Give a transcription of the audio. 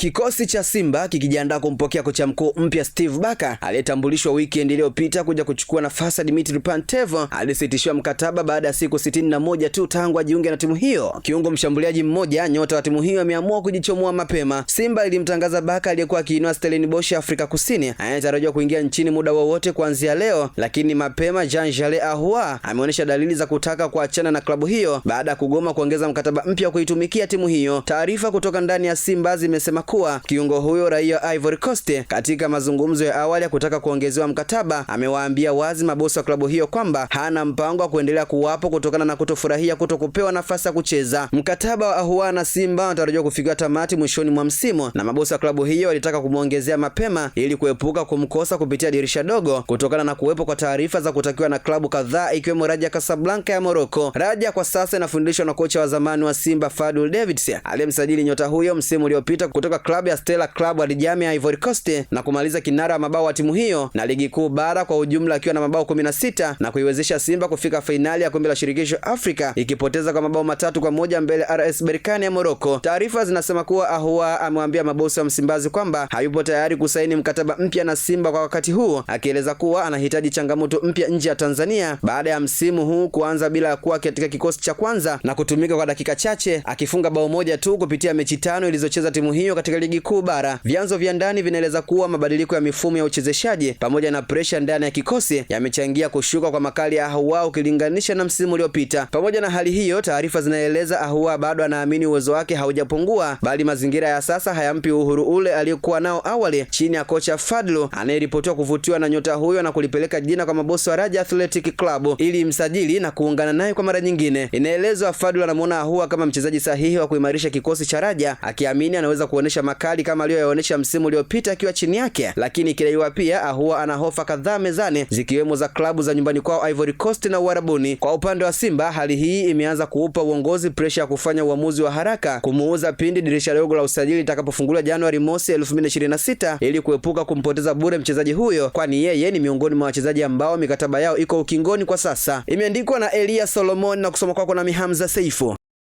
Kikosi cha Simba kikijiandaa kumpokea kocha mkuu mpya Steve Barker aliyetambulishwa weekend iliyopita kuja kuchukua nafasi ya Dimitri Pantev alisitishiwa mkataba baada ya siku 61 tu tangu ajiunge na timu hiyo. Kiungo mshambuliaji mmoja nyota wa timu hiyo ameamua kujichomoa mapema. Simba ilimtangaza Barker aliyekuwa akiinua Stellenbosch Afrika Kusini anayetarajiwa kuingia nchini muda wowote kuanzia leo, lakini mapema Jean-Charles Ahoua ameonyesha dalili za kutaka kuachana na klabu hiyo baada ya kugoma kuongeza mkataba mpya kuitumikia timu hiyo. Taarifa kutoka ndani ya Simba zimesema kuwa kiungo huyo raia wa Ivory Coast katika mazungumzo ya awali ya kutaka kuongezewa mkataba amewaambia wazi mabosi wa klabu hiyo kwamba hana mpango wa kuendelea kuwapo kutokana na kutofurahia kutokupewa nafasi ya kucheza. Mkataba wa Ahoua na Simba unatarajiwa kufikia tamati mwishoni mwa msimu na mabosi wa klabu hiyo walitaka kumuongezea mapema ili kuepuka kumkosa kupitia dirisha dogo kutokana na kuwepo kwa taarifa za kutakiwa na klabu kadhaa ikiwemo Raja Casablanca ya Morocco. Raja kwa sasa inafundishwa na kocha wa zamani wa Simba Fadul Davids aliyemsajili nyota huyo msimu uliopita kutoka klabu ya Stella Club Abidjan ya Ivory Coast na kumaliza kinara wa mabao wa timu hiyo na ligi kuu bara kwa ujumla akiwa na mabao 16 na kuiwezesha Simba kufika fainali ya kombe la shirikisho Afrika ikipoteza kwa mabao 3-1 mbele RS Berkane ya Morocco. Taarifa zinasema kuwa Ahoua amewambia mabosi wa Msimbazi kwamba hayupo tayari kusaini mkataba mpya na Simba kwa wakati huu, akieleza kuwa anahitaji changamoto mpya nje ya Tanzania baada ya msimu huu kuanza bila kuwa katika kikosi cha kwanza na kutumika kwa dakika chache akifunga bao moja tu kupitia mechi 5 ilizocheza timu hiyo katika ligi kuu bara. Vyanzo vya ndani vinaeleza kuwa mabadiliko ya mifumo ya uchezeshaji pamoja na pressure ndani ya kikosi yamechangia kushuka kwa makali ya Ahoua ukilinganisha na msimu uliopita. Pamoja na hali hiyo, taarifa zinaeleza Ahoua bado anaamini uwezo wake haujapungua, bali mazingira ya sasa hayampi uhuru ule aliyokuwa nao awali chini ya kocha Fadlu anayeripotiwa kuvutiwa na nyota huyo na kulipeleka jina kwa mabosi wa Raja Athletic Club ili msajili na kuungana naye kwa mara nyingine. Inaelezwa Fadlu anamuona Ahoua kama mchezaji sahihi wa kuimarisha kikosi cha Raja, akiamini anaweza kuonesha makali kama aliyoyaonesha msimu uliopita akiwa chini yake, lakini ikidaiwa pia Ahoua ana hofa kadhaa mezani zikiwemo za klabu za nyumbani kwao Ivory Coast na Uarabuni. Kwa upande wa Simba, hali hii imeanza kuupa uongozi pressure ya kufanya uamuzi wa haraka kumuuza pindi dirisha dogo la usajili litakapofunguliwa Januari mosi 2026 ili kuepuka kumpoteza bure mchezaji huyo, kwani yeye ni miongoni mwa wachezaji ambao mikataba yao iko ukingoni kwa sasa. Imeandikwa na Elia Solomon na kusoma kwako na Hamza Seifu.